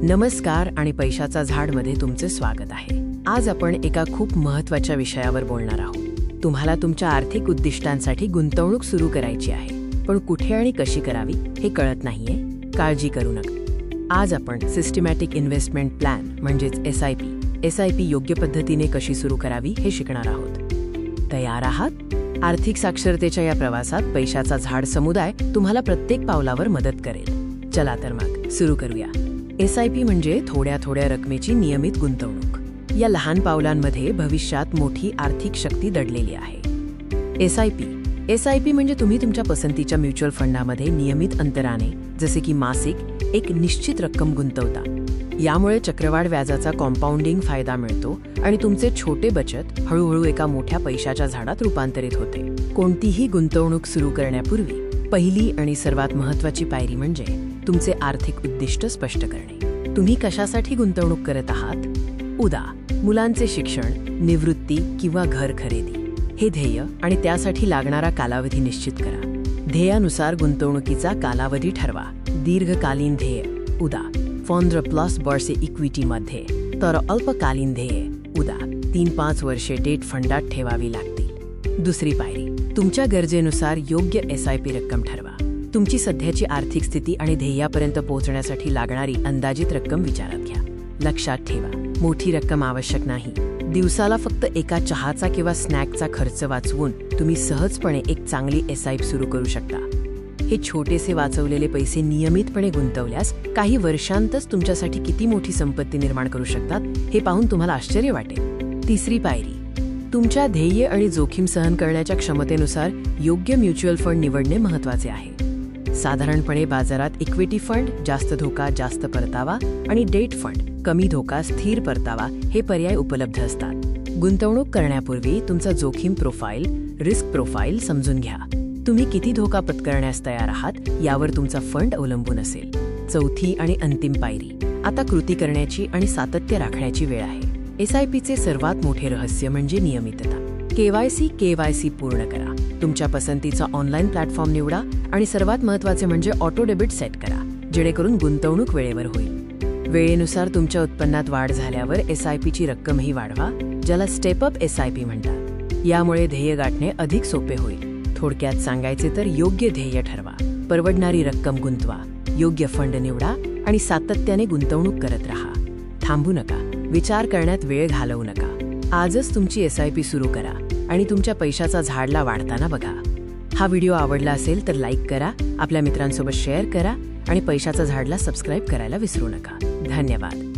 नमस्कार आणि पैशाचा झाडमध्ये तुमचे स्वागत आहे। आज आपण एका खूप महत्त्वाच्या विषयावर बोलणार आहोत। तुम्हाला तुमच्या आर्थिक उद्दिष्टांसाठी गुंतवणूक सुरू करायची आहे, पण कुठे आणि कशी करावी हे कळत नाहीये। काळजी करू नका। आज आपण सिस्टमॅटिक इन्व्हेस्टमेंट प्लॅन म्हणजेच SIP योग्य पद्धतीने कशी सुरू करावी हे शिकणार आहोत। तयार आहात? आर्थिक साक्षरतेच्या या प्रवासात पैशाचा झाड समुदाय तुम्हाला प्रत्येक पावलावर मदत करेल। चला तर मग सुरू करूया। SIP म्हणजे थोड्या रकमेची नियमित गुंतवणूक। या लहान पावलांमध्ये भविष्यात मोठी आर्थिक शक्ती दडलेली आहे। SIP म्हणजे तुम्ही तुमच्या पसंतीच्या म्युच्युअल फंडामध्ये नियमित अंतराने जसे की मासिक एक निश्चित रक्कम गुंतवता। यामुळे चक्रवाढ व्याजाचा कॉम्पाउंडिंग फायदा मिळतो आणि तुमचे छोटे बचत हळूहळू एका मोठ्या पैशाच्या झाडात रूपांतरित होते। कोणतीही गुंतवणूक सुरू करण्यापूर्वी पहिली आणि सर्वात महत्त्वाची पायरी म्हणजे तुमचे आर्थिक उद्दिष्ट स्पष्ट करणे। तुम्ही कशासाठी गुंतवणूक करत आहात? उदा. मुलांचे शिक्षण, निवृत्ती किंवा घर खरेदी हे ध्येय आणि त्यासाठी लागणारा कालावधी निश्चित करा। ध्येयानुसार गुंतवणुकीचा कालावधी ठरवा। दीर्घकालीन ध्येय उदा 15+ वर्षे इक्विटीमध्ये, तर अल्पकालीन ध्येय उदा 3-5 वर्षे डेट फंडात ठेवावी लागतील। दुसरी पायरी, तुमच्या गरजेनुसार योग्य SIP रक्कम ठरवा। तुमची सध्याची आर्थिक स्थिती आणि ध्येयापर्यंत पोहोचण्यासाठी लागणारी अंदाजित रक्कम विचारात घ्या। लक्षात ठेवा, मोठी रक्कम आवश्यक नाही। दिवसाला फक्त एका चहाचा किंवा स्नॅकचा खर्च वाचवून तुम्ही सहजपणे एक चांगली SIP सुरू करू शकता। हे छोटेसे वाचवलेले पैसे नियमितपणे गुंतवल्यास काही वर्षांतच तुमच्यासाठी किती मोठी संपत्ती निर्माण करू शकतात हे पाहून तुम्हाला आश्चर्य वाटेल। तिसरी पायरी, तुमच्या ध्येय आणि जोखीम सहन करण्याच्या क्षमतेनुसार योग्य म्युच्युअल फंड निवडणे महत्त्वाचे आहे। साधारणपणे बाजारात इक्विटी फंड जास्त धोका जास्त परतावा आणि डेट फंड कमी धोका स्थिर परतावा हे पर्याय उपलब्ध असतात। गुंतवणूक करण्यापूर्वी तुमचा जोखीम प्रोफाईल, रिस्क प्रोफाईल समजून घ्या। तुम्ही किती धोका पत्करण्यास तयार आहात यावर तुमचा फंड अवलंबून असेल। चौथी आणि अंतिम पायरी, आता कृती करण्याची आणि सातत्य राखण्याची वेळ आहे। SIPचे सर्वात मोठे रहस्य म्हणजे नियमितता। KYC पूर्ण करा। तुमच्या पसंतीचा ऑनलाईन प्लॅटफॉर्म निवडा आणि सर्वात महत्त्वाचे म्हणजे ऑटो डेबिट सेट करा, जेणेकरून गुंतवणूक वेळेवर होईल। वेळेनुसार तुमच्या उत्पन्नात वाढ झाल्यावर SIPची रक्कमही वाढवा, ज्याला स्टेप अप SIP म्हणतात। यामुळे ध्येय गाठणे अधिक सोपे होईल। थोडक्यात सांगायचे तर योग्य ध्येय ठरवा, परवडणारी रक्कम गुंतवा, योग्य फंड निवडा आणि सातत्याने गुंतवणूक करत राहा। थांबू नका, विचार करण्यात वेळ घालवू नका। आजच तुमची SIP सुरू करा आणि तुमच्या पैशाचा झाडला वाढताना बघा। हा व्हिडिओ आवडला असेल तर लाईक करा, आपल्या मित्रांसोबत शेअर करा आणि पैशाचा झाडला सबस्क्राईब करायला विसरू नका। धन्यवाद।